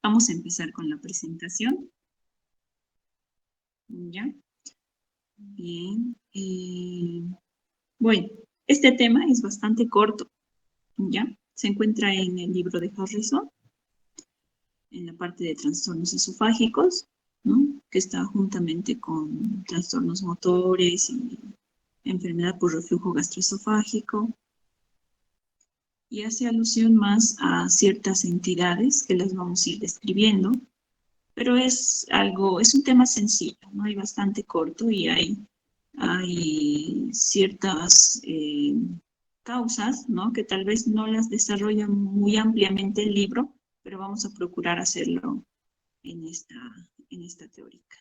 Vamos a empezar con la presentación. ¿Ya? Bien. Bueno, este tema es bastante corto, ¿ya? Se encuentra en el libro de Harrison, en la parte de trastornos esofágicos, ¿no? Que está juntamente con trastornos motores y enfermedad por reflujo gastroesofágico. Y hace alusión más a ciertas entidades que las vamos a ir describiendo, pero es un tema sencillo, ¿no? Hay bastante corto y hay ciertas causas, ¿no? Que tal vez no las desarrolla muy ampliamente el libro, pero vamos a procurar hacerlo en esta teórica.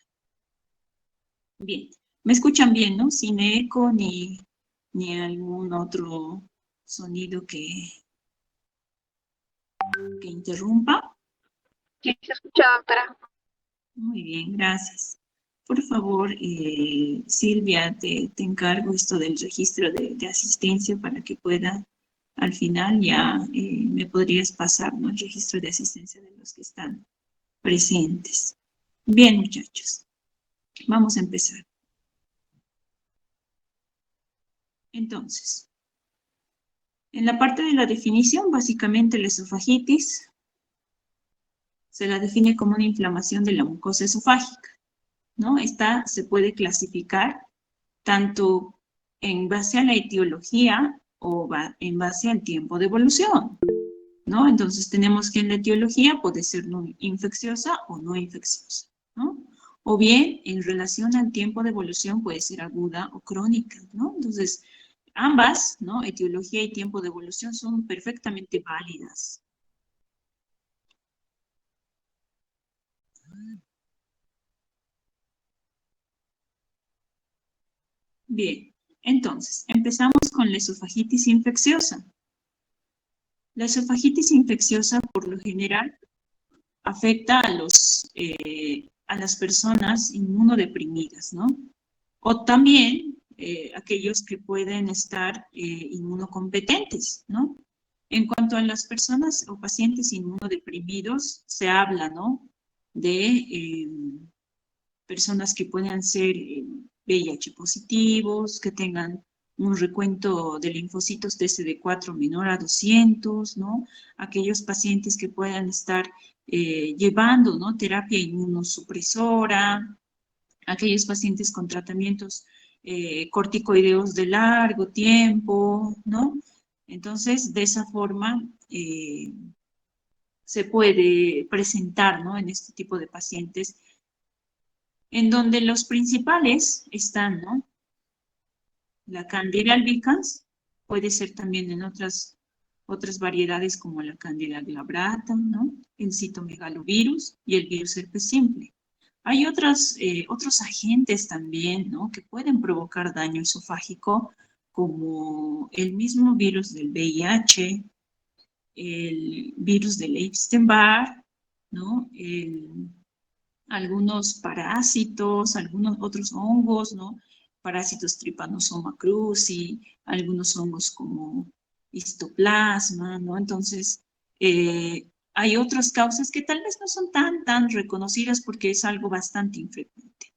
Bien, ¿me escuchan bien, no? Sin eco ni algún otro sonido que interrumpa. Sí, se escucha, doctora. Muy bien, gracias. Por favor, Silvia, te encargo esto del registro de asistencia para que pueda, al final ya me podrías pasar, ¿no? El registro de asistencia de los que están presentes. Bien, muchachos, vamos a empezar. Entonces, en la parte de la definición, básicamente la esofagitis se la define como una inflamación de la mucosa esofágica, ¿no? Esta se puede clasificar tanto en base a la etiología o en base al tiempo de evolución, ¿no? Entonces tenemos que en la etiología puede ser no infecciosa o no infecciosa, ¿no? O bien en relación al tiempo de evolución puede ser aguda o crónica, ¿no? Entonces ambas, ¿no? Etiología y tiempo de evolución son perfectamente válidas. Bien, entonces empezamos con la esofagitis infecciosa. La esofagitis infecciosa, por lo general, afecta a las personas inmunodeprimidas, ¿no? O también aquellos que pueden estar inmunocompetentes, ¿no? En cuanto a las personas o pacientes inmunodeprimidos, se habla, ¿no? De personas que puedan ser VIH positivos, que tengan un recuento de linfocitos TCD4 menor a 200, ¿no? Aquellos pacientes que puedan estar llevando, ¿no? Terapia inmunosupresora, aquellos pacientes con tratamientos corticoideos de largo tiempo, ¿no? Entonces, de esa forma se puede presentar, ¿no? En este tipo de pacientes en donde los principales están, ¿no? La Candida albicans, puede ser también en otras variedades como la Candida glabrata, ¿no? El citomegalovirus y el virus herpes simple. Hay otros agentes también, ¿no? Que pueden provocar daño esofágico, como el mismo virus del VIH, el virus del Epstein-Barr, ¿no? Algunos parásitos, algunos otros hongos, ¿no? Parásitos Trypanosoma cruzi, algunos hongos como histoplasma, ¿no? Entonces, hay otras causas que tal vez no son tan reconocidas porque es algo bastante infrecuente,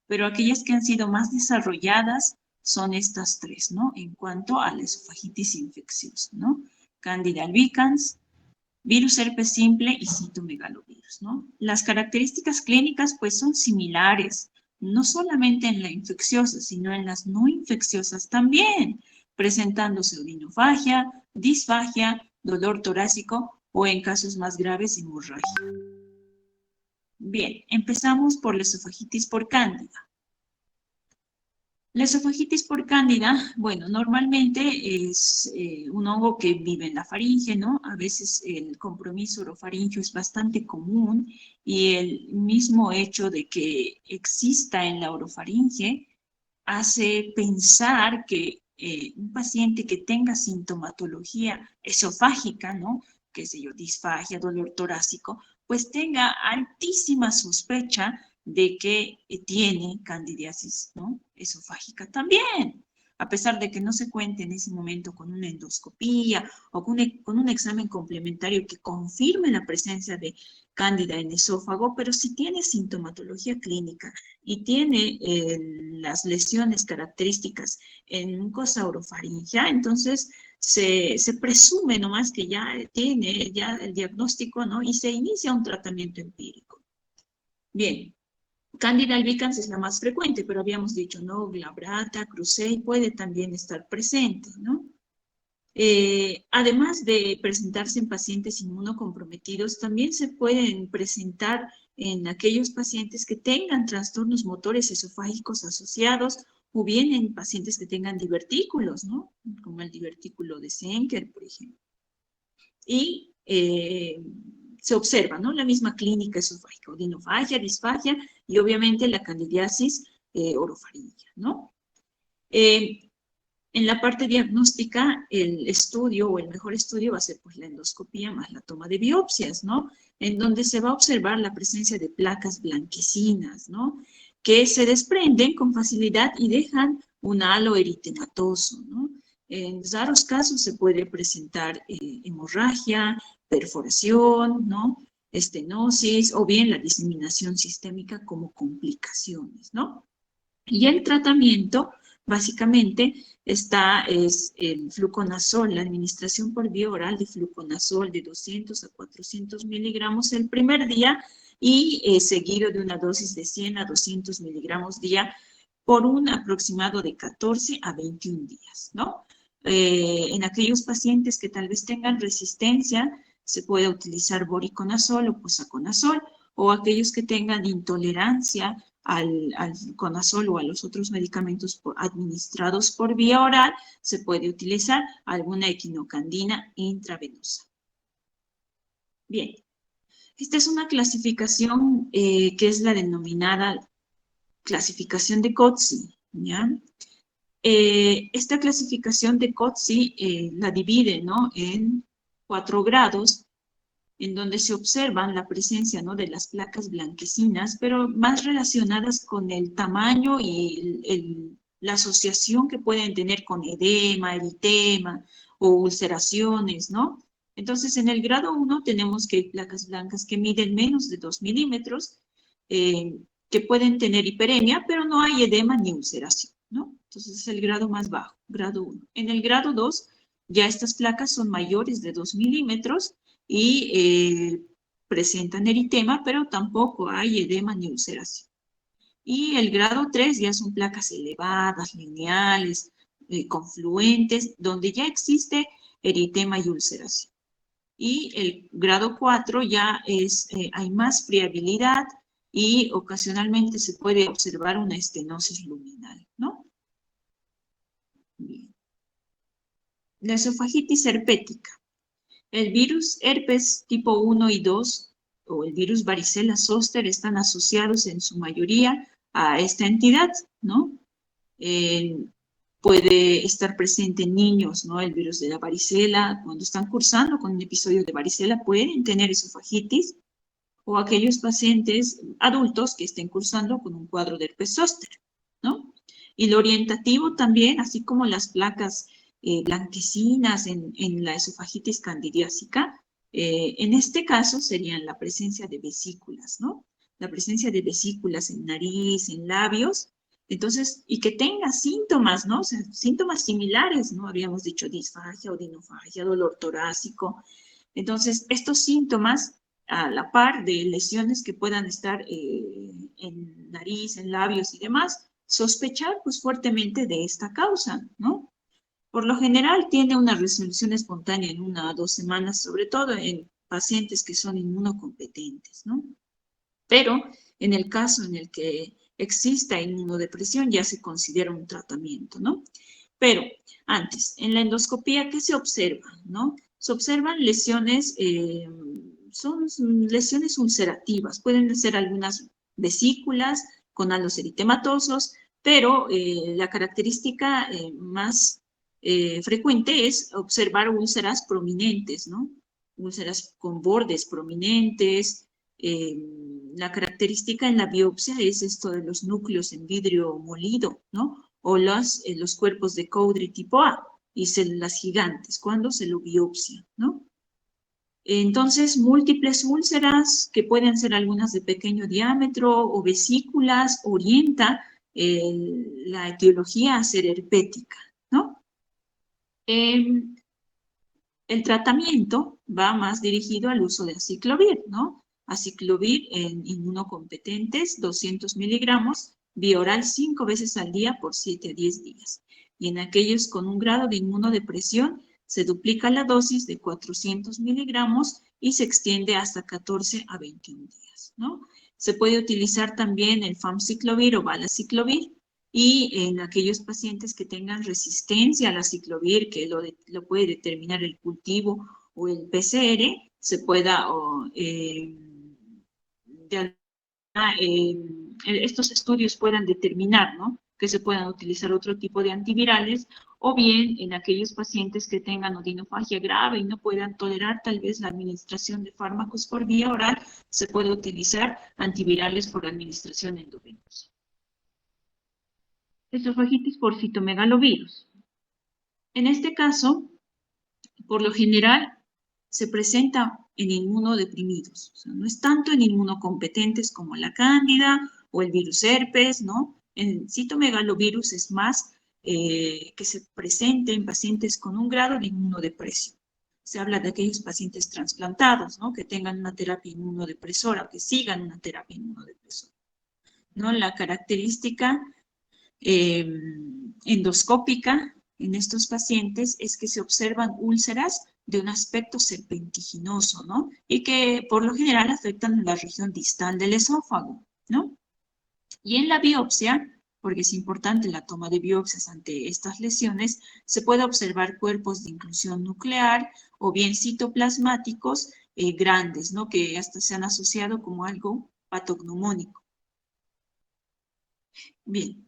pero aquellas que han sido más desarrolladas son estas tres, ¿no? En cuanto a la esofagitis infecciosa, ¿no? Candida albicans, virus herpes simple y citomegalovirus, ¿no? Las características clínicas pues son similares, no solamente en la infecciosa, sino en las no infecciosas también, presentándose odinofagia, disfagia, dolor torácico o en casos más graves hemorragia. Bien, empezamos por la esofagitis por cándida. La esofagitis por cándida, bueno, normalmente es un hongo que vive en la faringe, ¿no? A veces el compromiso orofaringeo es bastante común y el mismo hecho de que exista en la orofaringe hace pensar que un paciente que tenga sintomatología esofágica, ¿no? Qué sé yo, disfagia, dolor torácico, pues tenga altísima sospecha de que tiene candidiasis, ¿no? Esofágica también. a pesar de que no se cuente en ese momento con una endoscopía o con un examen complementario que confirme la presencia de cándida en esófago, pero si tiene sintomatología clínica y tiene las lesiones características en mucosa orofaringea, entonces se presume nomás que ya tiene ya el diagnóstico, ¿no? Y se inicia un tratamiento empírico. Bien, Candida albicans es la más frecuente, pero habíamos dicho, ¿no? Glabrata, Krusei puede también estar presente, ¿no? Además de presentarse en pacientes inmunocomprometidos, también se pueden presentar en aquellos pacientes que tengan trastornos motores esofágicos asociados o bien en pacientes que tengan divertículos, ¿no? Como el divertículo de Senker, por ejemplo. Y se observa, ¿no? La misma clínica esofágica, odinofagia, disfagia y obviamente la candidiasis orofaringea, ¿no? En la parte diagnóstica, el estudio o el mejor estudio va a ser pues la endoscopía más la toma de biopsias, ¿no? En donde se va a observar la presencia de placas blanquecinas, ¿no? Que se desprenden con facilidad y dejan un halo eritematoso, ¿no? En raros casos se puede presentar hemorragia, perforación, ¿no? Estenosis o bien la diseminación sistémica como complicaciones, ¿no? Y el tratamiento, básicamente, es el fluconazol, la administración por vía oral de fluconazol de 200 a 400 miligramos el primer día y seguido de una dosis de 100 a 200 miligramos día por un aproximado de 14 a 21 días, ¿no? En aquellos pacientes que tal vez tengan resistencia, se puede utilizar voriconazol o posaconazol, o aquellos que tengan intolerancia al fluconazol o a los otros medicamentos administrados por vía oral, se puede utilizar alguna equinocandina intravenosa. Bien, esta es una clasificación que es la denominada clasificación de Coetzee, ¿ya? Esta clasificación de Coetzee la divide, ¿no?, en 4 grados, en donde se observan la presencia, ¿no?, de las placas blanquecinas, pero más relacionadas con el tamaño y la asociación que pueden tener con edema, eritema o ulceraciones, ¿no? Entonces, en el grado 1 tenemos que hay placas blancas que miden menos de 2 milímetros, que pueden tener hiperemia, pero no hay edema ni ulceración, ¿no? Entonces, es el grado más bajo, grado 1. En el grado 2, ya estas placas son mayores de 2 milímetros, y presentan eritema, pero tampoco hay edema ni ulceración. Y el grado 3 ya son placas elevadas, lineales, confluentes, donde ya existe eritema y ulceración. Y el grado 4 ya hay más friabilidad y ocasionalmente se puede observar una estenosis luminal, ¿no? Bien. La esofagitis herpética. El virus herpes tipo 1 y 2 o el virus varicela zoster están asociados en su mayoría a esta entidad, ¿no? Puede estar presente en niños, ¿no? El virus de la varicela, cuando están cursando con un episodio de varicela, pueden tener esofagitis, o aquellos pacientes adultos que estén cursando con un cuadro de herpes zóster, ¿no? Y lo orientativo también, así como las placas blanquecinas en la esofagitis candidiásica, en este caso serían la presencia de vesículas, ¿no? La presencia de vesículas en nariz, en labios, entonces, y que tenga síntomas, ¿no? O sea, síntomas similares, ¿no? Habíamos dicho disfagia, odinofagia, dolor torácico. Entonces, estos síntomas, a la par de lesiones que puedan estar en nariz, en labios y demás, sospechar pues fuertemente de esta causa, ¿no? Por lo general tiene una resolución espontánea en 1 a 2 semanas, sobre todo en pacientes que son inmunocompetentes, ¿no? Pero en el caso en el que exista inmunodepresión ya se considera un tratamiento, ¿no? Pero antes, en la endoscopía, ¿qué se observa, no? Se observan lesiones, son lesiones ulcerativas, pueden ser algunas vesículas con halos eritematosos, pero la característica más frecuente es observar úlceras prominentes, ¿no? Úlceras con bordes prominentes. La característica en la biopsia es esto de los núcleos en vidrio molido, ¿no? o los cuerpos de Cowdry tipo A y células gigantes cuando se lo biopsia, ¿no? Entonces, múltiples úlceras, que pueden ser algunas de pequeño diámetro o vesículas, orienta la etiología a ser herpética, ¿no? El tratamiento va más dirigido al uso de aciclovir, ¿no? Aciclovir en inmunocompetentes, 200 miligramos, vía oral 5 veces al día por 7 a 10 días. Y en aquellos con un grado de inmunodepresión, se duplica la dosis de 400 miligramos y se extiende hasta 14 a 21 días, ¿no? Se puede utilizar también el famciclovir o valaciclovir, y en aquellos pacientes que tengan resistencia al aciclovir, que lo puede determinar el cultivo o el PCR, se pueda, estos estudios puedan determinar, ¿no?, que se puedan utilizar otro tipo de antivirales, o bien en aquellos pacientes que tengan odinofagia grave y no puedan tolerar tal vez la administración de fármacos por vía oral, se puede utilizar antivirales por administración endovenosa. Esofagitis por citomegalovirus. En este caso, por lo general, se presenta en inmunodeprimidos. O sea, no es tanto en inmunocompetentes como la cándida o el virus herpes, ¿no? En citomegalovirus es más que se presente en pacientes con un grado de inmunodepresión. Se habla de aquellos pacientes trasplantados, ¿no?, que tengan una terapia inmunodepresora, que sigan una terapia inmunodepresora, ¿no? La característica endoscópica en estos pacientes es que se observan úlceras de un aspecto serpentiginoso, ¿no? Y que por lo general afectan la región distal del esófago, ¿no? Y en la biopsia, porque es importante la toma de biopsias ante estas lesiones, se puede observar cuerpos de inclusión nuclear o bien citoplasmáticos grandes, ¿no?, que hasta se han asociado como algo patognomónico. Bien.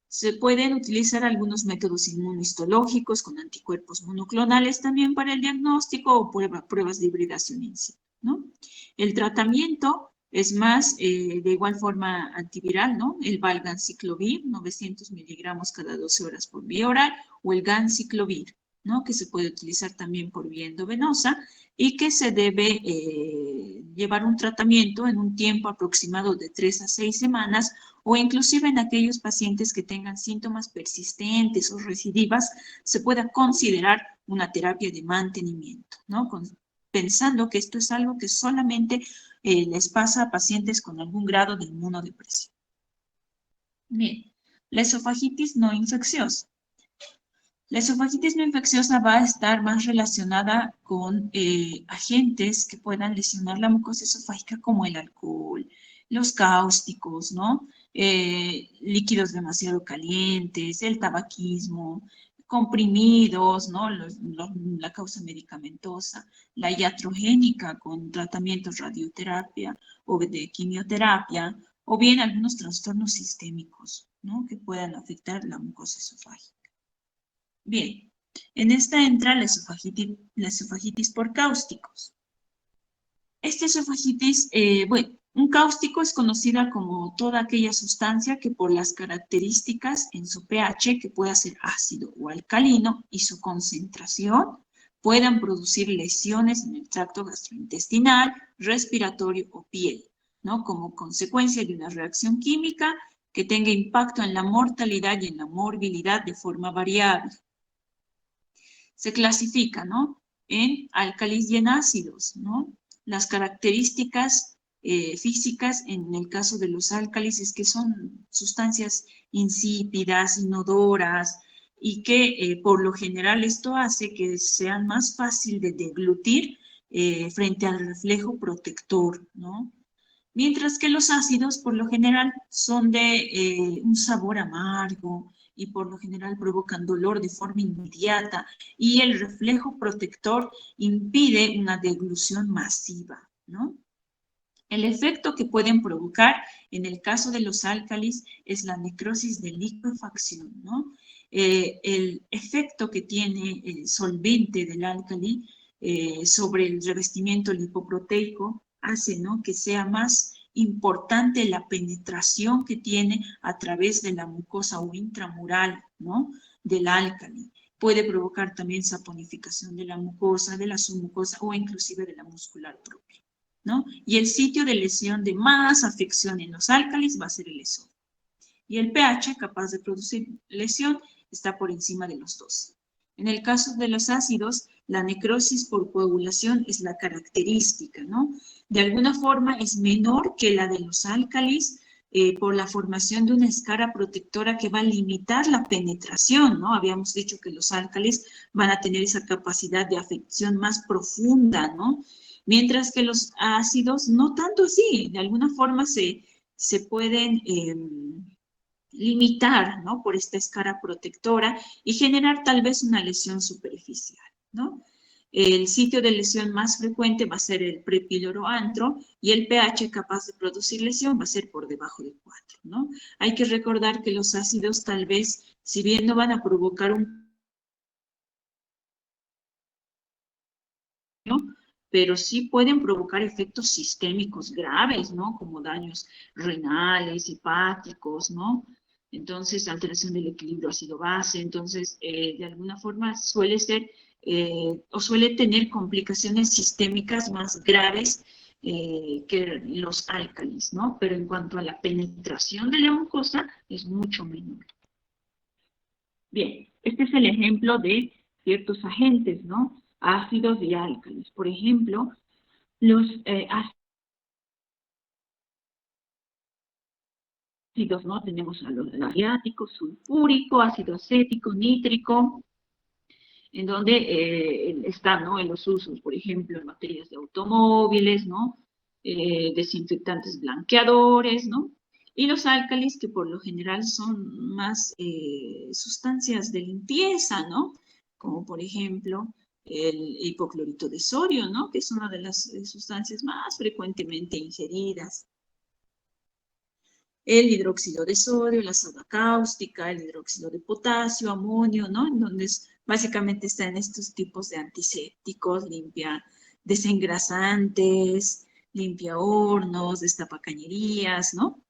Se pueden utilizar algunos métodos inmunohistológicos con anticuerpos monoclonales también para el diagnóstico o pruebas de hibridación in situ, ¿no? El tratamiento es más de igual forma antiviral, ¿no? El valganciclovir, 900 miligramos cada 12 horas por vía oral, o el ganciclovir, ¿no?, que se puede utilizar también por vía endovenosa y que se debe llevar un tratamiento en un tiempo aproximado de 3 a 6 semanas, o inclusive en aquellos pacientes que tengan síntomas persistentes o recidivas, se pueda considerar una terapia de mantenimiento, ¿no?, pensando que esto es algo que solamente les pasa a pacientes con algún grado de inmunodepresión. Bien, la esofagitis no infecciosa. La esofagitis no infecciosa va a estar más relacionada con agentes que puedan lesionar la mucosa esofágica, como el alcohol, los cáusticos, ¿no?, líquidos demasiado calientes, el tabaquismo, comprimidos, ¿no?, la causa medicamentosa, la iatrogénica con tratamientos radioterapia o de quimioterapia, o bien algunos trastornos sistémicos, ¿no?, que puedan afectar la mucosa esofágica. Bien, en esta entra la esofagitis por cáusticos. Esta esofagitis, bueno, un cáustico es conocida como toda aquella sustancia que por las características en su pH, que pueda ser ácido o alcalino, y su concentración, puedan producir lesiones en el tracto gastrointestinal, respiratorio o piel, ¿no?, como consecuencia de una reacción química que tenga impacto en la mortalidad y en la morbilidad de forma variable. Se clasifica, ¿no?, en álcalis y en ácidos, ¿no? Las características físicas en el caso de los álcalis es que son sustancias insípidas, inodoras, y que por lo general esto hace que sean más fácil de deglutir frente al reflejo protector, ¿no? Mientras que los ácidos por lo general son de un sabor amargo, y por lo general provocan dolor de forma inmediata, y el reflejo protector impide una deglución masiva, ¿no? El efecto que pueden provocar en el caso de los álcalis es la necrosis de liquefacción, ¿no? El efecto que tiene el solvente del álcali sobre el revestimiento lipoproteico hace, ¿no?, que sea más importante la penetración que tiene a través de la mucosa o intramural, ¿no? Del álcali. Puede provocar también saponificación de la mucosa, de la submucosa o inclusive de la muscular propia, ¿no? Y el sitio de lesión de más afección en los álcalis va a ser el esófago. Y el pH capaz de producir lesión está por encima de los 12. En el caso de los ácidos, la necrosis por coagulación es la característica, ¿no? De alguna forma es menor que la de los álcalis por la formación de una escara protectora que va a limitar la penetración, ¿no? Habíamos dicho que los álcalis van a tener esa capacidad de afección más profunda, ¿no? Mientras que los ácidos no tanto así, de alguna forma se pueden limitar, ¿no? Por esta escara protectora y generar tal vez una lesión superficial, ¿no? El sitio de lesión más frecuente va a ser el prepíloro antro y el pH capaz de producir lesión va a ser por debajo de 4, ¿no? Hay que recordar que los ácidos tal vez, si bien no van a provocar un... ¿no? Pero sí pueden provocar efectos sistémicos graves, ¿no? Como daños renales, hepáticos, ¿no? Entonces, alteración del equilibrio ácido-base, entonces, de alguna forma suele ser o suele tener complicaciones sistémicas más graves que los álcalis, ¿no? Pero en cuanto a la penetración de la mucosa, es mucho menor. Bien, este es el ejemplo de ciertos agentes, ¿no? Ácidos y álcalis. Por ejemplo, los ácidos, ¿no? Tenemos a los asiáticos, sulfúrico, ácido acético, nítrico, en donde están, ¿no? En los usos, por ejemplo, en baterías de automóviles, ¿no? Desinfectantes blanqueadores, ¿no? Y los álcalis, que por lo general son más sustancias de limpieza, ¿no? Como por ejemplo el hipoclorito de sodio, ¿no? Que es una de las sustancias más frecuentemente ingeridas. El hidróxido de sodio, la soda cáustica, el hidróxido de potasio, amonio, ¿no? En donde básicamente están estos tipos de antisépticos, limpia desengrasantes, limpia hornos, destapa cañerías, ¿no?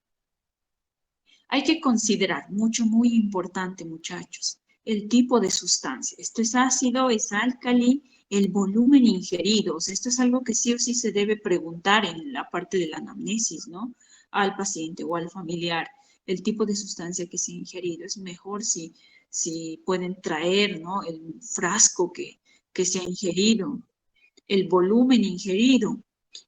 Hay que considerar, muy importante, muchachos, el tipo de sustancia. Esto es ácido, es álcali, el volumen ingerido. O sea, esto es algo que sí o sí se debe preguntar en la parte de la anamnesis, ¿no? Al paciente o al familiar. El tipo de sustancia que se ha ingerido. Es mejor si pueden traer, ¿no? El frasco que se ha ingerido, el volumen ingerido,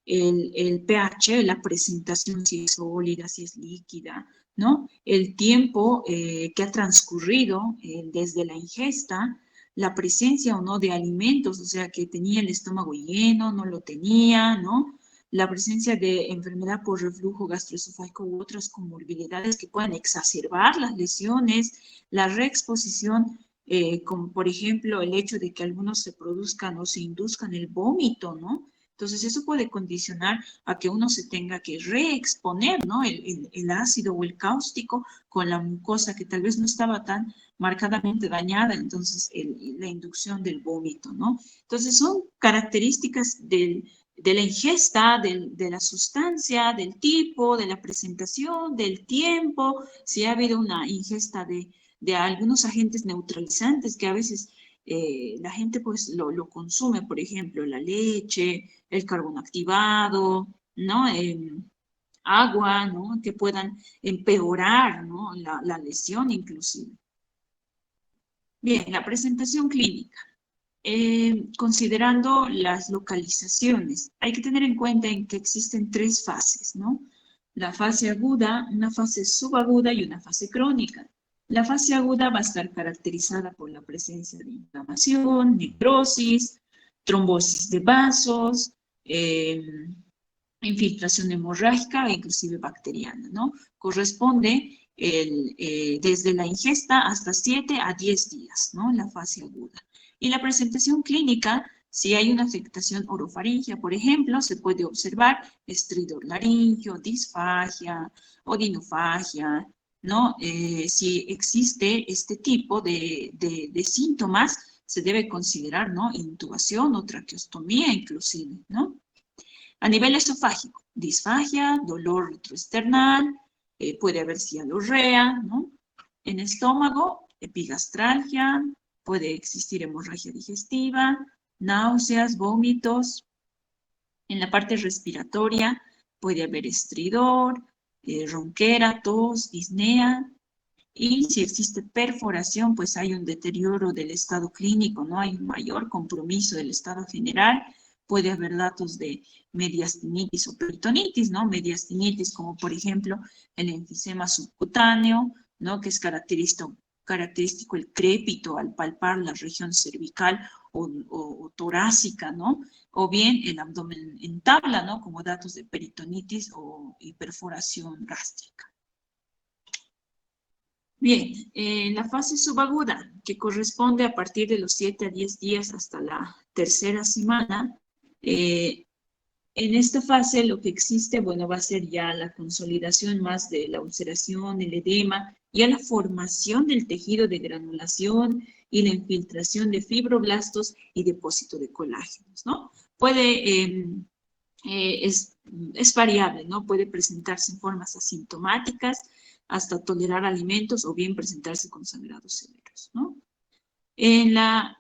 el pH, la presentación, si es sólida, si es líquida, ¿no? El tiempo que ha transcurrido desde la ingesta, la presencia o no de alimentos, o sea, que tenía el estómago lleno, no lo tenía, ¿no? La presencia de enfermedad por reflujo gastroesofágico u otras comorbilidades que puedan exacerbar las lesiones, la reexposición, como por ejemplo el hecho de que algunos se produzcan o se induzcan el vómito, ¿no? Entonces eso puede condicionar a que uno se tenga que reexponer, ¿no? El ácido o el cáustico con la mucosa que tal vez no estaba tan marcadamente dañada, entonces la inducción del vómito, ¿no? Entonces son características de la ingesta, de la sustancia, del tipo, de la presentación, del tiempo, si ha habido una ingesta de algunos agentes neutralizantes que a veces la gente pues lo consume, por ejemplo, la leche, el carbón activado, ¿no? Agua, ¿no? Que puedan empeorar, ¿no? La lesión inclusive. Bien, la presentación clínica. Considerando las localizaciones, hay que tener en cuenta en que existen 3 fases, ¿no? La fase aguda, una fase subaguda y una fase crónica. La fase aguda va a estar caracterizada por la presencia de inflamación, necrosis, trombosis de vasos, infiltración hemorrágica e inclusive bacteriana, ¿no? Corresponde desde la ingesta hasta 7 a 10 días, ¿no? La fase aguda. Y la presentación clínica, si hay una afectación orofaringia, por ejemplo, se puede observar estridor laringio, disfagia, odinofagia, ¿no? Si existe este tipo de síntomas, se debe considerar, ¿no? Intubación o traqueostomía inclusive, ¿no? A nivel esofágico, disfagia, dolor retroesternal, puede haber cialorrea, ¿no? En estómago, epigastralgia, puede existir hemorragia digestiva, náuseas, vómitos. En la parte respiratoria puede haber estridor, ronquera, tos, disnea. Y si existe perforación, pues hay un deterioro del estado clínico, ¿no? Hay un mayor compromiso del estado general. Puede haber datos de mediastinitis o peritonitis, ¿no? Mediastinitis, como por ejemplo el enfisema subcutáneo, ¿no? Que es característico el crépito al palpar la región cervical o torácica, ¿no? O bien el abdomen en tabla, ¿no? Como datos de peritonitis y perforación gástrica. Bien, la fase subaguda, que corresponde a partir de los 7 a 10 días hasta la tercera semana, en esta fase lo que existe, bueno, va a ser ya la consolidación más de la ulceración, el edema, ya la formación del tejido de granulación y la infiltración de fibroblastos y depósito de colágenos, ¿no? Es variable, ¿no? Puede presentarse en formas asintomáticas, hasta tolerar alimentos o bien presentarse con sangrados severos, ¿no? En la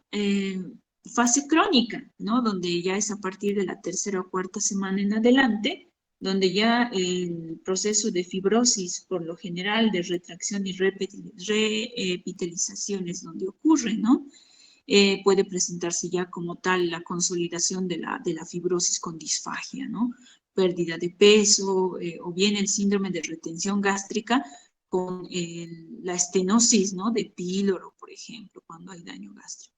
fase crónica, ¿no? Donde ya es a partir de la tercera o cuarta semana en adelante, donde ya el proceso de fibrosis, por lo general, de retracción y reepitelización es donde ocurre, ¿no? Puede presentarse ya como tal la consolidación de la fibrosis con disfagia, ¿no? Pérdida de peso, o bien el síndrome de retención gástrica con la estenosis, ¿no? De píloro, por ejemplo, cuando hay daño gástrico.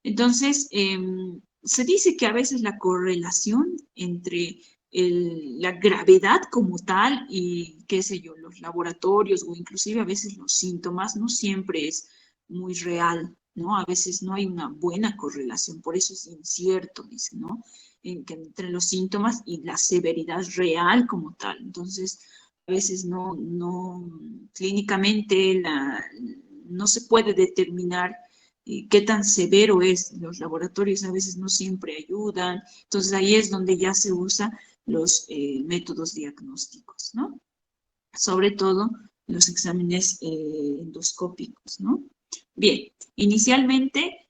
Entonces, se dice que a veces la correlación entre la gravedad como tal y, qué sé yo, los laboratorios o inclusive a veces los síntomas no siempre es muy real, ¿no? A veces no hay una buena correlación, por eso es incierto, dice, ¿no? Entre los síntomas y la severidad real como tal. Entonces, a veces no clínicamente no se puede determinar qué tan severo es. Los laboratorios a veces no siempre ayudan. Entonces, ahí es donde ya se usan los métodos diagnósticos, ¿no? Sobre todo los exámenes endoscópicos, ¿no? Bien, inicialmente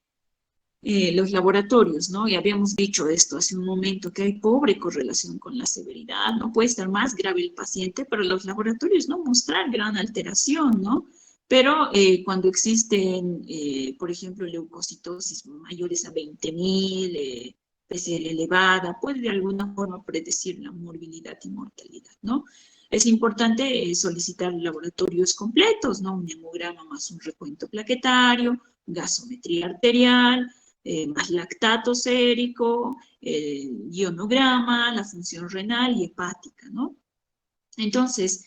los laboratorios, ¿no? Ya habíamos dicho esto hace un momento, que hay pobre correlación con la severidad, ¿no? Puede estar más grave el paciente, pero los laboratorios no mostrar gran alteración, ¿no? Pero cuando existen, por ejemplo, leucocitosis mayores a 20.000, PCR elevada, puede de alguna forma predecir la morbilidad y mortalidad, ¿no? Es importante solicitar laboratorios completos, ¿no? Un hemograma más un recuento plaquetario, gasometría arterial, más lactato sérico, ionograma, la función renal y hepática, ¿no? Entonces,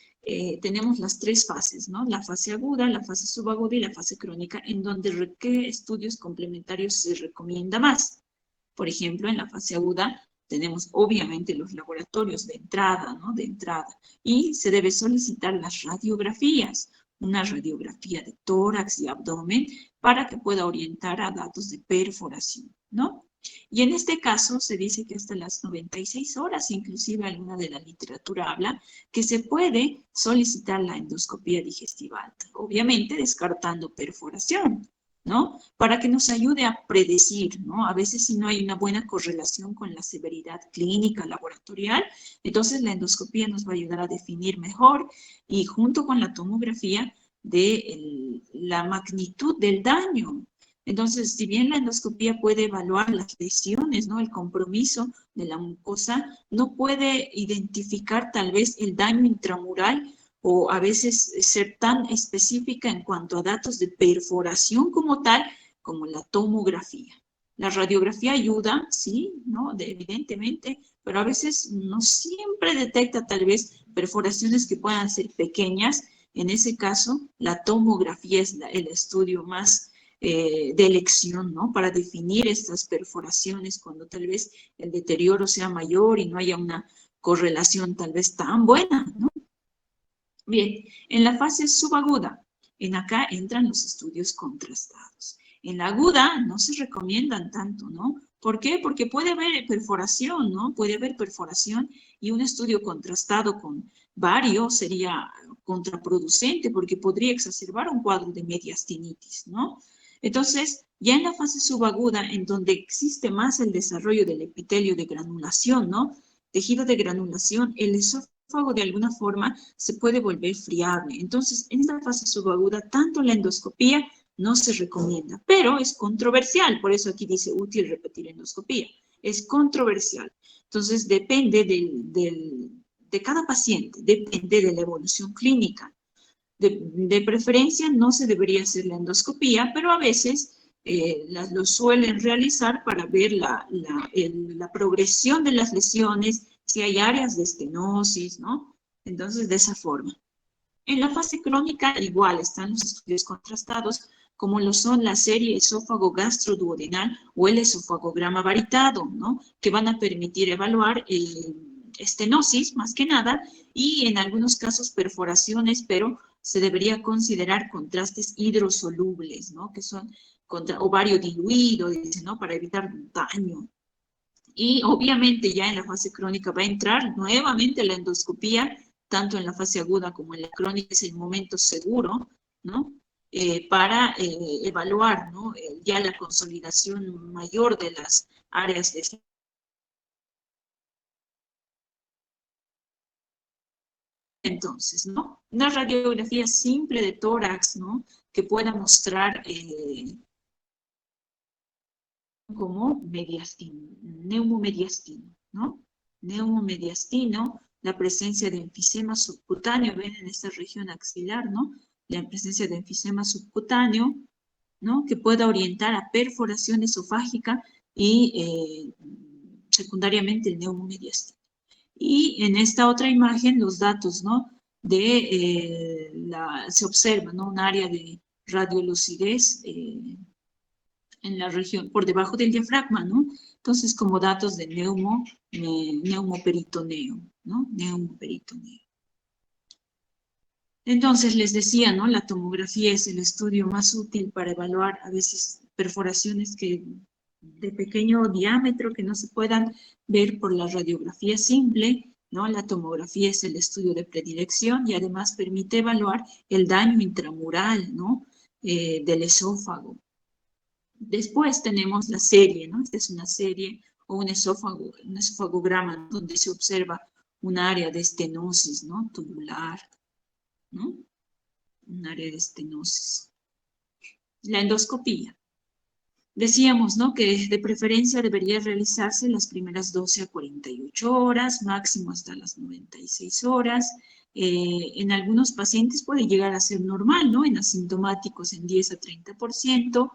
tenemos las tres fases, ¿no? La fase aguda, la fase subaguda y la fase crónica, en donde qué estudios complementarios se recomienda más. Por ejemplo, en la fase aguda tenemos obviamente los laboratorios de entrada, ¿no? De entrada. Y se debe solicitar las radiografías, una radiografía de tórax y abdomen para que pueda orientar a datos de perforación, ¿no? Y en este caso se dice que hasta las 96 horas, inclusive alguna de la literatura habla, que se puede solicitar la endoscopía digestiva alta, obviamente descartando perforación, ¿no? Para que nos ayude a predecir, ¿no? A veces si no hay una buena correlación con la severidad clínica laboratorial, entonces la endoscopía nos va a ayudar a definir mejor y junto con la tomografía de la magnitud del daño. Entonces, si bien la endoscopía puede evaluar las lesiones, ¿no? El compromiso de la mucosa, no puede identificar tal vez el daño intramural o a veces ser tan específica en cuanto a datos de perforación como tal, como la tomografía. La radiografía ayuda, sí, ¿no? Evidentemente, pero a veces no siempre detecta tal vez perforaciones que puedan ser pequeñas. En ese caso, la tomografía es el estudio más de elección, ¿no? Para definir estas perforaciones cuando tal vez el deterioro sea mayor y no haya una correlación tal vez tan buena, ¿no? Bien, en la fase subaguda, en acá entran los estudios contrastados. En la aguda no se recomiendan tanto, ¿no? ¿Por qué? Porque puede haber perforación, ¿no? Puede haber perforación y un estudio contrastado con varios sería contraproducente porque podría exacerbar un cuadro de mediastinitis, ¿no? Entonces, ya en la fase subaguda, en donde existe más el desarrollo del epitelio de granulación, ¿no? Tejido de granulación, el esófago de alguna forma se puede volver friable. Entonces, en esta fase subaguda, tanto la endoscopía no se recomienda, pero es controversial, por eso aquí dice útil repetir endoscopía. Es controversial. Entonces, depende de cada paciente, depende de la evolución clínica. De preferencia no se debería hacer la endoscopía, pero a veces lo suelen realizar para ver la progresión de las lesiones, si hay áreas de estenosis, ¿no? Entonces, de esa forma. En la fase crónica, igual, están los estudios contrastados, como lo son la serie esófago gastroduodenal o el esofagograma varitado, ¿no? Que van a permitir evaluar estenosis, más que nada, y en algunos casos perforaciones, pero se debería considerar contrastes hidrosolubles, ¿no? Que son contra ovario diluido, dice, ¿no? Para evitar daño. Y obviamente ya en la fase crónica va a entrar nuevamente la endoscopía, tanto en la fase aguda como en la crónica, es el momento seguro, ¿no? Para evaluar, ¿no? Ya la consolidación mayor de las áreas de... Entonces, ¿no? Una radiografía simple de tórax, ¿no? Que pueda mostrar como mediastino, neumomediastino, ¿no? Neumomediastino, la presencia de enfisema subcutáneo, ven en esta región axilar, ¿no? La presencia de enfisema subcutáneo, ¿no? Que pueda orientar a perforación esofágica y secundariamente el neumomediastino. Y en esta otra imagen los datos, ¿no? Se observa, ¿no? Un área de radiolucidez en la región, por debajo del diafragma, ¿no? Entonces, como datos de neumoperitoneo, ¿no? Neumoperitoneo. Entonces, les decía, ¿no? La tomografía es el estudio más útil para evaluar a veces perforaciones de pequeño diámetro que no se puedan ver por la radiografía simple, ¿no? La tomografía es el estudio de predilección y además permite evaluar el daño intramural, ¿no? Del esófago. Después tenemos la serie, ¿no? Esta es una serie o un esofagograma donde se observa un área de estenosis, ¿no? Tubular, ¿no? Un área de estenosis. La endoscopía. Decíamos, ¿no? Que de preferencia debería realizarse las primeras 12 a 48 horas, máximo hasta las 96 horas. En algunos pacientes puede llegar a ser normal, ¿no? En asintomáticos en 10 a 30%,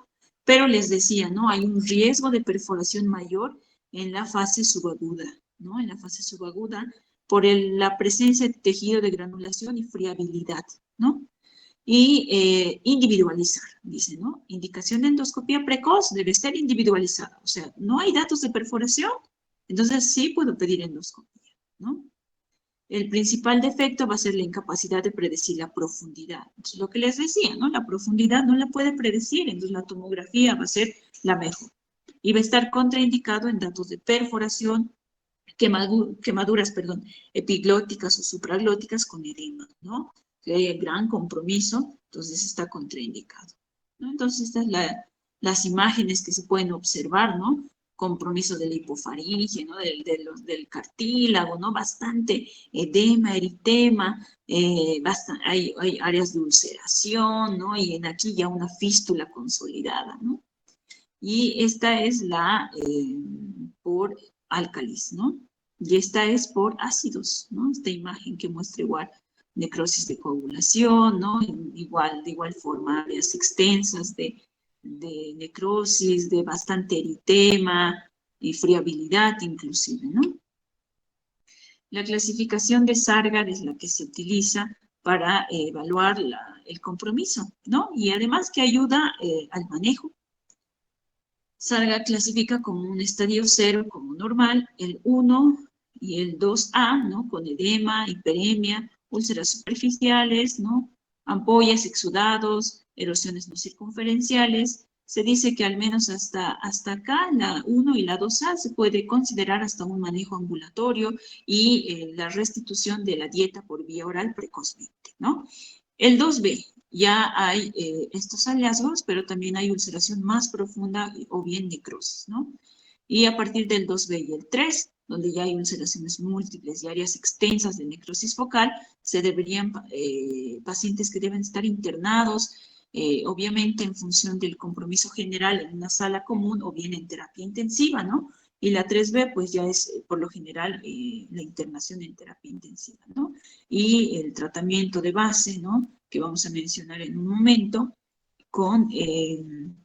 pero les decía, ¿no? Hay un riesgo de perforación mayor en la fase subaguda, ¿no? En la fase subaguda por la presencia de tejido de granulación y friabilidad, ¿no? Y individualizar, dice, ¿no? Indicación de endoscopía precoz debe ser individualizada. O sea, no hay datos de perforación, entonces sí puedo pedir endoscopía, ¿no? El principal defecto va a ser la incapacidad de predecir la profundidad. Entonces, lo que les decía, ¿no? La profundidad no la puede predecir, entonces la tomografía va a ser la mejor. Y va a estar contraindicado en datos de perforación, quemaduras, epiglóticas o supraglóticas con edema, ¿no? Que hay gran compromiso, entonces está contraindicado, ¿no? Entonces estas son las imágenes que se pueden observar, ¿no? Compromiso de la hipofaringe, ¿no? Del cartílago, ¿no? Bastante edema, eritema, hay áreas de ulceración, ¿no? Y aquí ya una fístula consolidada, ¿no? Y esta es por álcalis, ¿no? Y esta es por ácidos, ¿no? Esta imagen que muestra igual necrosis de coagulación, ¿no? De igual forma, áreas extensas de necrosis, de bastante eritema y friabilidad inclusive, ¿no? La clasificación de Sargard es la que se utiliza para evaluar el compromiso, ¿no? Y además que ayuda al manejo. Sargard clasifica como un estadio 0 como normal, el 1 y el 2A, ¿no? Con edema, hiperemia, úlceras superficiales, ¿no? Ampollas, exudados, erosiones no circunferenciales, Se dice que al menos hasta acá, la 1 y la 2A, se puede considerar hasta un manejo ambulatorio y la restitución de la dieta por vía oral precozmente, ¿no? El 2B, ya hay estos hallazgos, pero también hay ulceración más profunda o bien necrosis, ¿no? Y a partir del 2B y el 3, donde ya hay ulceraciones múltiples y áreas extensas de necrosis focal, se deberían, pacientes que deben estar internados, obviamente en función del compromiso general en una sala común o bien en terapia intensiva, ¿no? Y la 3B, pues ya es por lo general la internación en terapia intensiva, ¿no? Y el tratamiento de base, ¿no? Que vamos a mencionar en un momento, con un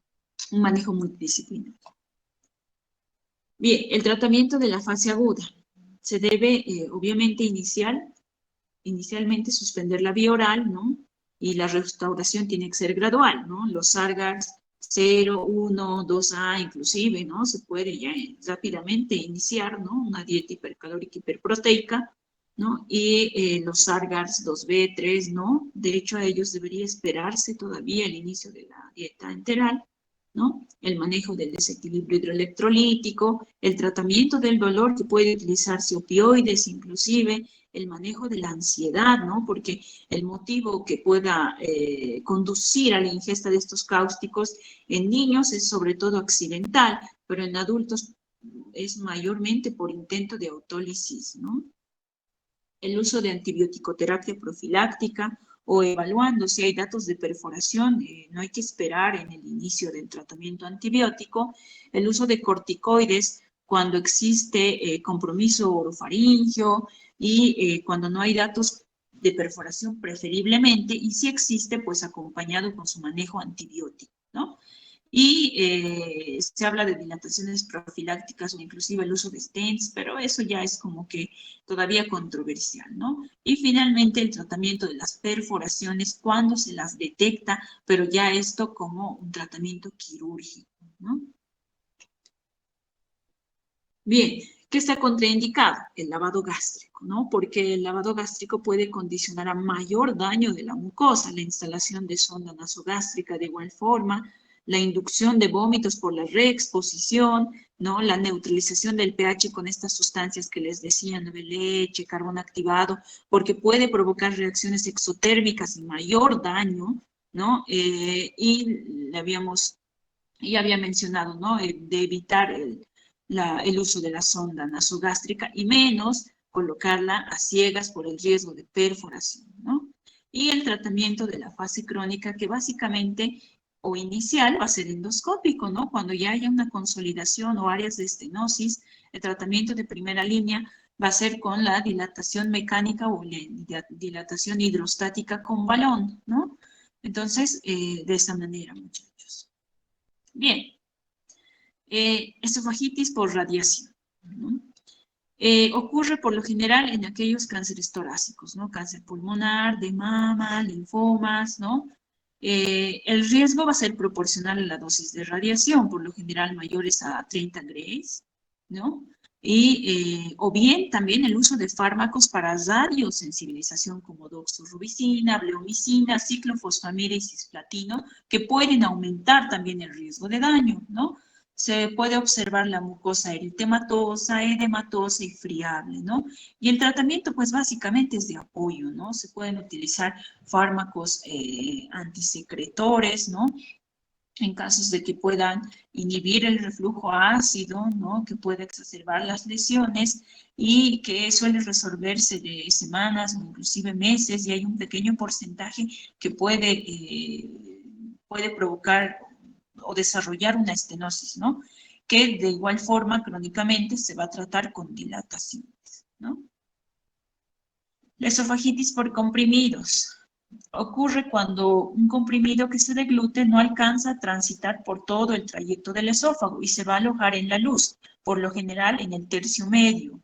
manejo multidisciplinario. Bien, el tratamiento de la fase aguda. Se debe, obviamente, inicialmente suspender la vía oral, ¿no? Y la restauración tiene que ser gradual, ¿no? Los Sargars 0, 1, 2A inclusive, ¿no? Se puede ya rápidamente iniciar, ¿no? Una dieta hipercalórica hiperproteica, ¿no? Y los Sargars 2B, 3, ¿no? De hecho, a ellos debería esperarse todavía el inicio de la dieta enteral, ¿no? El manejo del desequilibrio hidroelectrolítico, el tratamiento del dolor, que puede utilizarse opioides inclusive, el manejo de la ansiedad, ¿no? Porque el motivo que pueda conducir a la ingesta de estos cáusticos en niños es sobre todo accidental, pero en adultos es mayormente por intento de autólisis, ¿no? El uso de antibiótico-terapia profiláctica o evaluando si hay datos de perforación, no hay que esperar en el inicio del tratamiento antibiótico, el uso de corticoides cuando existe compromiso orofaringeo y cuando no hay datos de perforación preferiblemente, y si existe, pues acompañado con su manejo antibiótico, ¿no? Y se habla de dilataciones profilácticas o inclusive el uso de stents, pero eso ya es como que todavía controversial, ¿no? Y finalmente el tratamiento de las perforaciones cuando se las detecta, pero ya esto como un tratamiento quirúrgico, ¿no? Bien, ¿qué está contraindicado? El lavado gástrico, ¿no? Porque el lavado gástrico puede condicionar a mayor daño de la mucosa, la instalación de sonda nasogástrica de igual forma, la inducción de vómitos por la reexposición, ¿no? La neutralización del pH con estas sustancias que les decía, nueve leche, carbón activado, porque puede provocar reacciones exotérmicas y mayor daño, ¿no? Y ya había mencionado, ¿no? De evitar el uso de la sonda nasogástrica y menos colocarla a ciegas por el riesgo de perforación, ¿no? Y el tratamiento de la fase crónica, que básicamente o inicial va a ser endoscópico, ¿no? Cuando ya haya una consolidación o áreas de estenosis, el tratamiento de primera línea va a ser con la dilatación mecánica o la dilatación hidrostática con balón, ¿no? Entonces, de esa manera, muchachos. Bien, esofagitis por radiación, ¿no? Ocurre por lo general en aquellos cánceres torácicos, ¿no? Cáncer pulmonar, de mama, linfomas, ¿no? El riesgo va a ser proporcional a la dosis de radiación, por lo general mayores a 30 grays, ¿no? Y, o bien también el uso de fármacos para radiosensibilización como doxorubicina, bleomicina, ciclofosfamida y cisplatino, que pueden aumentar también el riesgo de daño, ¿no? Se puede observar la mucosa eritematosa, edematosa y friable, ¿no? Y el tratamiento, pues básicamente es de apoyo, ¿no? Se pueden utilizar fármacos antisecretores, ¿no? En casos de que puedan inhibir el reflujo ácido, ¿no? Que pueda exacerbar las lesiones y que suele resolverse de semanas o inclusive meses, y hay un pequeño porcentaje que puede provocar o desarrollar una estenosis, ¿no? Que de igual forma crónicamente se va a tratar con dilataciones, ¿no? La esofagitis por comprimidos. Ocurre cuando un comprimido que se deglute no alcanza a transitar por todo el trayecto del esófago y se va a alojar en la luz, por lo general en el tercio medio,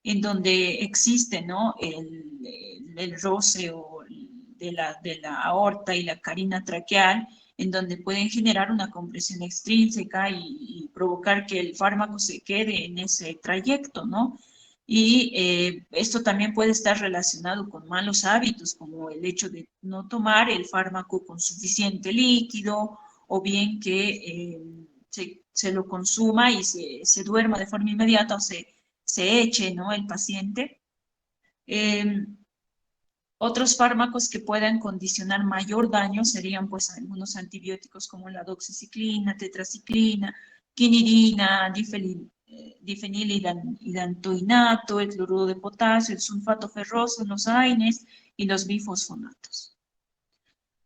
en donde existe, ¿no? el roce de la aorta y la carina traqueal, en donde pueden generar una compresión extrínseca y provocar que el fármaco se quede en ese trayecto, ¿no? Y esto también puede estar relacionado con malos hábitos, como el hecho de no tomar el fármaco con suficiente líquido o bien que se lo consuma y se duerma de forma inmediata o se eche, ¿no?, el paciente. Otros fármacos que puedan condicionar mayor daño serían pues algunos antibióticos como la doxiciclina, tetraciclina, quinidina, difenilidantoinato, el cloruro de potasio, el sulfato ferroso, los AINES y los bifosfonatos.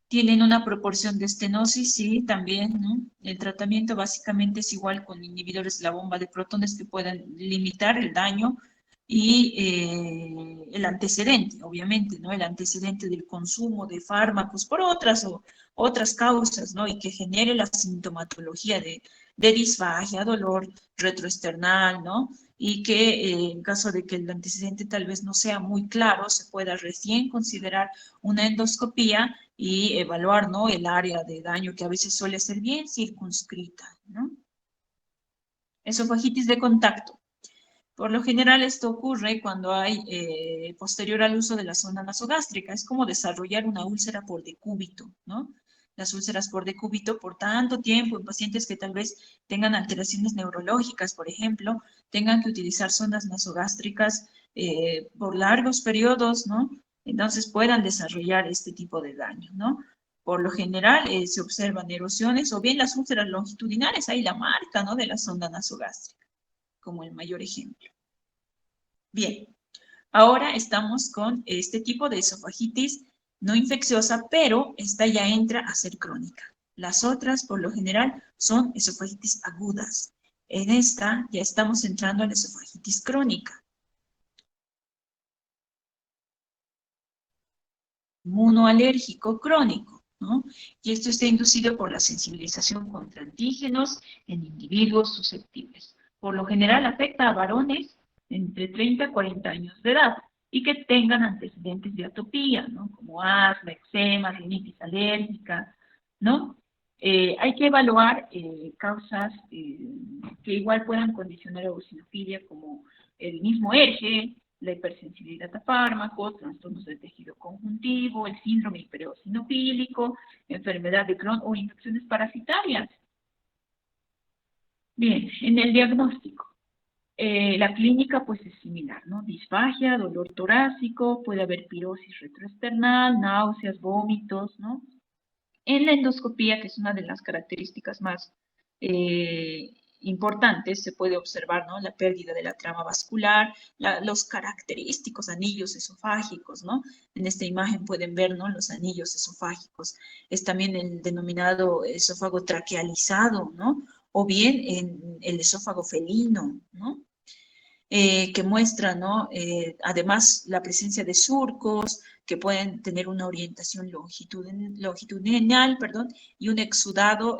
¿Tienen una proporción de estenosis? Sí, también, ¿no? El tratamiento básicamente es igual con inhibidores de la bomba de protones que puedan limitar el daño y el antecedente, obviamente, ¿no? El antecedente del consumo de fármacos por otras causas, ¿no? Y que genere la sintomatología de disfagia, dolor retroesternal, ¿no? Y que en caso de que el antecedente tal vez no sea muy claro, se pueda recién considerar una endoscopía y evaluar, ¿no?, el área de daño que a veces suele ser bien circunscrita, ¿no? Esofagitis de contacto. Por lo general esto ocurre cuando hay posterior al uso de la sonda nasogástrica. Es como desarrollar una úlcera por decúbito, ¿no? Las úlceras por decúbito por tanto tiempo en pacientes que tal vez tengan alteraciones neurológicas, por ejemplo, tengan que utilizar sondas nasogástricas por largos periodos, ¿no? Entonces puedan desarrollar este tipo de daño, ¿no? Por lo general se observan erosiones o bien las úlceras longitudinales, ahí la marca, ¿no?, de la sonda nasogástrica, como el mayor ejemplo. Bien, ahora estamos con este tipo de esofagitis no infecciosa, pero esta ya entra a ser crónica. Las otras, por lo general, son esofagitis agudas. En esta ya estamos entrando en esofagitis crónica. Inmunoalérgico crónico, ¿no? Y esto está inducido por la sensibilización contra antígenos en individuos susceptibles. Por lo general afecta a varones entre 30 y 40 años de edad y que tengan antecedentes de atopía, ¿no?, como asma, eczema, rinitis alérgica, ¿no? Hay que evaluar causas que igual puedan condicionar eosinofilia, como el mismo ERGE, la hipersensibilidad a fármacos, trastornos del tejido conjuntivo, el síndrome hipereosinofílico, enfermedad de Crohn o infecciones parasitarias. Bien, en el diagnóstico, la clínica pues es similar, ¿no? Disfagia, dolor torácico, puede haber pirosis retroesternal, náuseas, vómitos, ¿no? En la endoscopía, que es una de las características más importantes, se puede observar, ¿no?, la pérdida de la trama vascular, los característicos anillos esofágicos, ¿no? En esta imagen pueden ver, ¿no?, los anillos esofágicos. Es también el denominado esófago traquealizado, ¿no? O bien en el esófago felino, ¿no? Que muestra, ¿no?, además la presencia de surcos que pueden tener una orientación longitudinal, perdón, y un exudado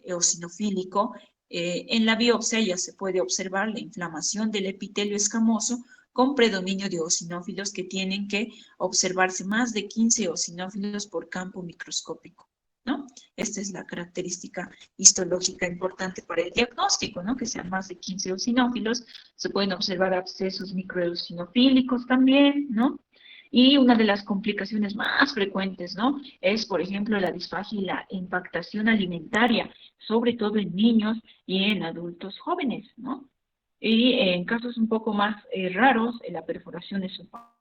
eosinofílico. En la biopsia ya se puede observar la inflamación del epitelio escamoso con predominio de eosinófilos que tienen que observarse más de 15 eosinófilos por campo microscópico, ¿no? Esta es la característica histológica importante para el diagnóstico, ¿no?, que sean más de 15 eosinófilos. Se pueden observar abscesos microeosinofílicos también, ¿no? Y una de las complicaciones más frecuentes, ¿no?, es, por ejemplo, la disfagia y la impactación alimentaria, sobre todo en niños y en adultos jóvenes, ¿no? Y en casos un poco más raros, la perforación esofágica.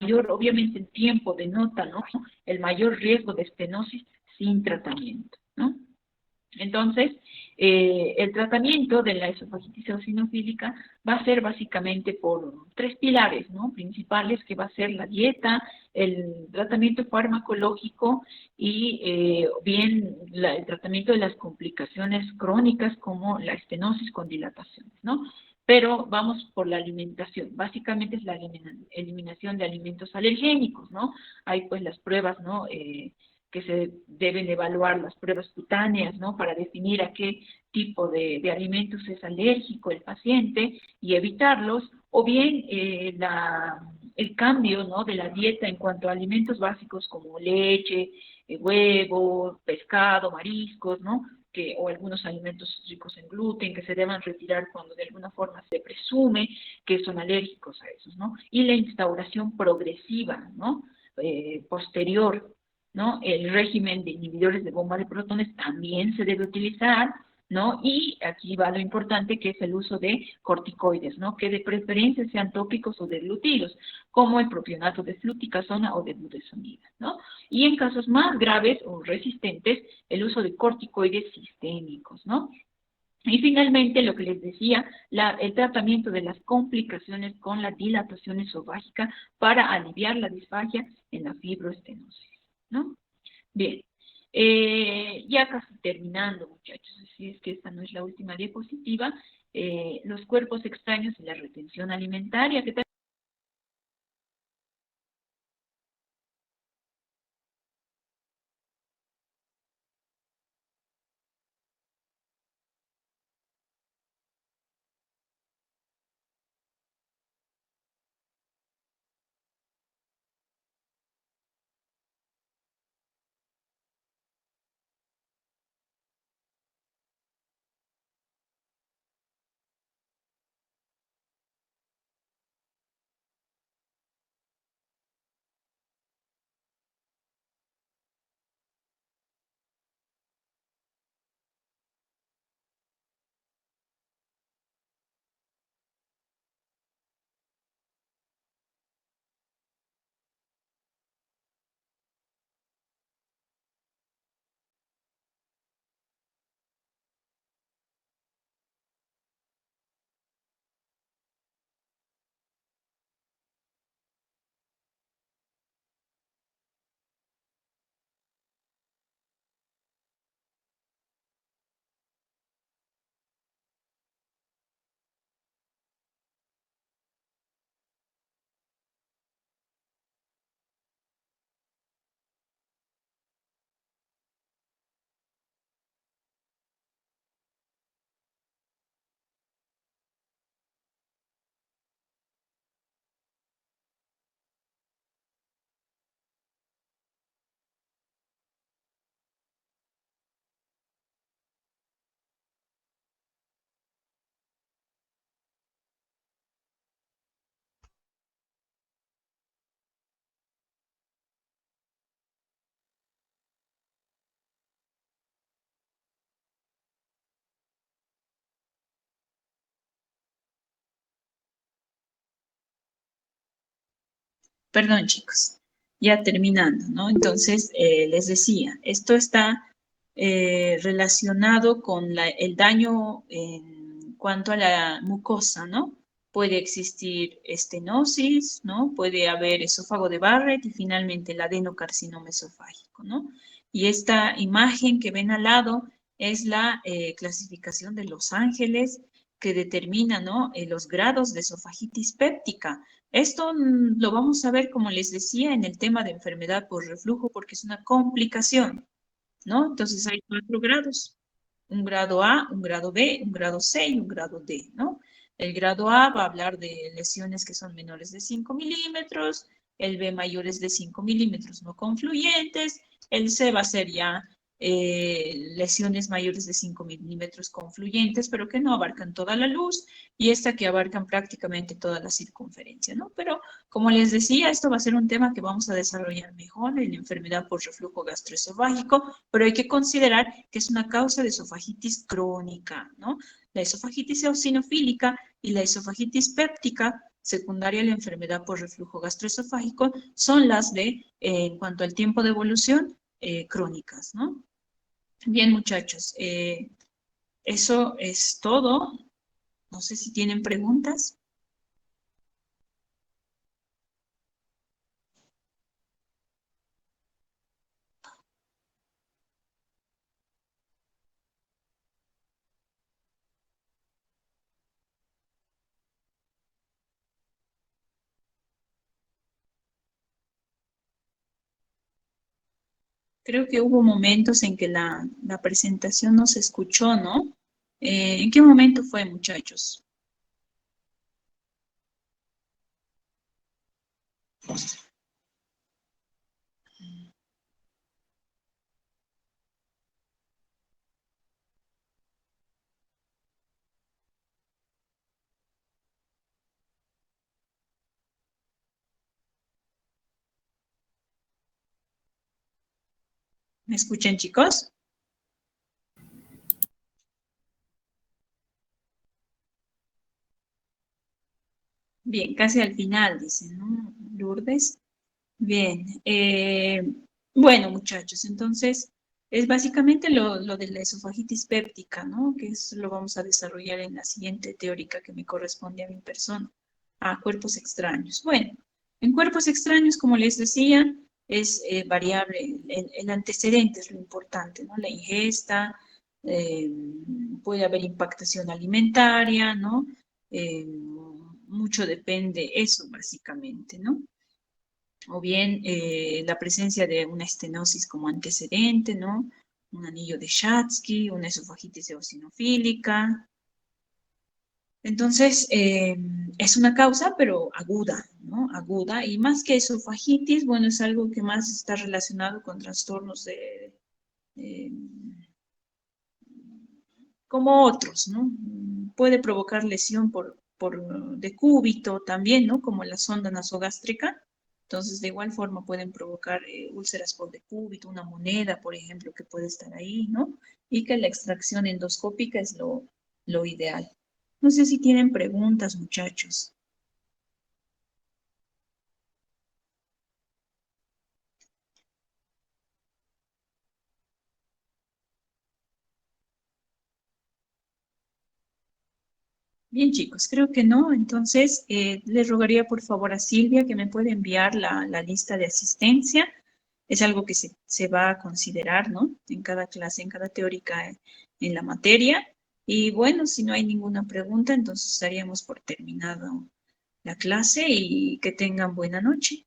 Mayor, obviamente, el tiempo denota, ¿no?, el mayor riesgo de estenosis sin tratamiento, ¿no? Entonces, el tratamiento de la esofagitis eosinofílica va a ser básicamente por 3 pilares, ¿no?, principales, que va a ser la dieta, el tratamiento farmacológico y bien el tratamiento de las complicaciones crónicas como la estenosis con dilataciones, ¿no? Pero vamos por la alimentación. Básicamente es la eliminación de alimentos alergénicos, ¿no? Hay pues las pruebas, ¿no?, que se deben evaluar, las pruebas cutáneas, ¿no?, para definir a qué tipo de alimentos es alérgico el paciente y evitarlos, o bien el cambio, ¿no?, de la dieta en cuanto a alimentos básicos como leche, huevo, pescado, mariscos, ¿no?, o algunos alimentos ricos en gluten que se deban retirar cuando de alguna forma se presume que son alérgicos a esos, ¿no? Y la instauración progresiva, ¿no?, posterior ¿no? El régimen de inhibidores de bomba de protones también se debe utilizar, ¿no? Y aquí va lo importante, que es el uso de corticoides, ¿no? Que de preferencia sean tópicos o deglutidos, como el propionato de fluticasona o de budesonida, ¿no? Y en casos más graves o resistentes, el uso de corticoides sistémicos, ¿no? Y finalmente, lo que les decía, el tratamiento de las complicaciones con la dilatación esofágica para aliviar la disfagia en la fibroestenosis, ¿no? Bien, ya casi terminando, muchachos, así es que esta no es la última diapositiva, los cuerpos extraños y la retención alimentaria, que Perdón, chicos, ya terminando, ¿no? Entonces, les decía, esto está relacionado con el daño en cuanto a la mucosa, ¿no? Puede existir estenosis, ¿no? Puede haber esófago de Barrett y finalmente el adenocarcinoma esofágico, ¿no? Y esta imagen que ven al lado es la clasificación de Los Ángeles que determina, ¿no? Los grados de esofagitis péptica. Esto lo vamos a ver, como les decía, en el tema de enfermedad por reflujo, porque es una complicación, ¿no? Entonces hay 4 grados, un grado A, un grado B, un grado C y un grado D, ¿no? El grado A va a hablar de lesiones que son menores de 5 milímetros, el B mayores de 5 milímetros no confluyentes, el C va a ser ya lesiones mayores de 5 milímetros confluyentes, pero que no abarcan toda la luz, y esta que abarcan prácticamente toda la circunferencia, ¿no? Pero, como les decía, esto va a ser un tema que vamos a desarrollar mejor en la enfermedad por reflujo gastroesofágico, pero hay que considerar que es una causa de esofagitis crónica, ¿no? La esofagitis eosinofílica y la esofagitis péptica, secundaria a la enfermedad por reflujo gastroesofágico, son las de, en cuanto al tiempo de evolución, crónicas, ¿no? Bien, muchachos, eso es todo. No sé si tienen preguntas. Creo que hubo momentos en que la presentación no se escuchó, ¿no? ¿En qué momento fue, muchachos? ¿Me escuchan, chicos? Bien, casi al final, dicen, ¿no, Lourdes? Bien, bueno, muchachos, entonces es básicamente lo de la esofagitis péptica, ¿no? Que eso lo vamos a desarrollar en la siguiente teórica que me corresponde a mi persona, a cuerpos extraños. Bueno, en cuerpos extraños, como les decía, es variable, el antecedente es lo importante, ¿no? La ingesta, eh, puede haber impactación alimentaria, ¿no? Mucho depende eso, básicamente, ¿no? O bien la presencia de una estenosis como antecedente, ¿no? Un anillo de Schatzki, una esofagitis eosinofílica. Entonces, es una causa, pero aguda, ¿no? Aguda, y más que esofagitis, bueno, es algo que más está relacionado con trastornos eh, como otros, ¿no? Puede provocar lesión por decúbito también, ¿no? Como la sonda nasogástrica. Entonces, de igual forma pueden provocar úlceras por decúbito, una moneda, por ejemplo, que puede estar ahí, ¿no? Y que la extracción endoscópica es lo ideal. No sé si tienen preguntas, muchachos. Bien, chicos, creo que no. Entonces, les rogaría por favor a Silvia que me pueda enviar la lista de asistencia. Es algo que se va a considerar, ¿no? En cada clase, en cada teórica en la materia. Y bueno, si no hay ninguna pregunta, entonces daríamos por terminado la clase y que tengan buena noche.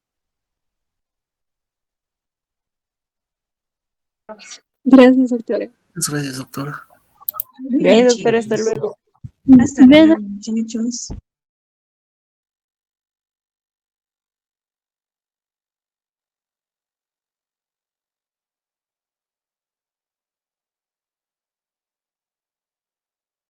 Gracias, doctora. Muchas gracias, doctora. Muy bien, Gracias, doctora. Hasta chicos. luego. Hasta luego, muchachos.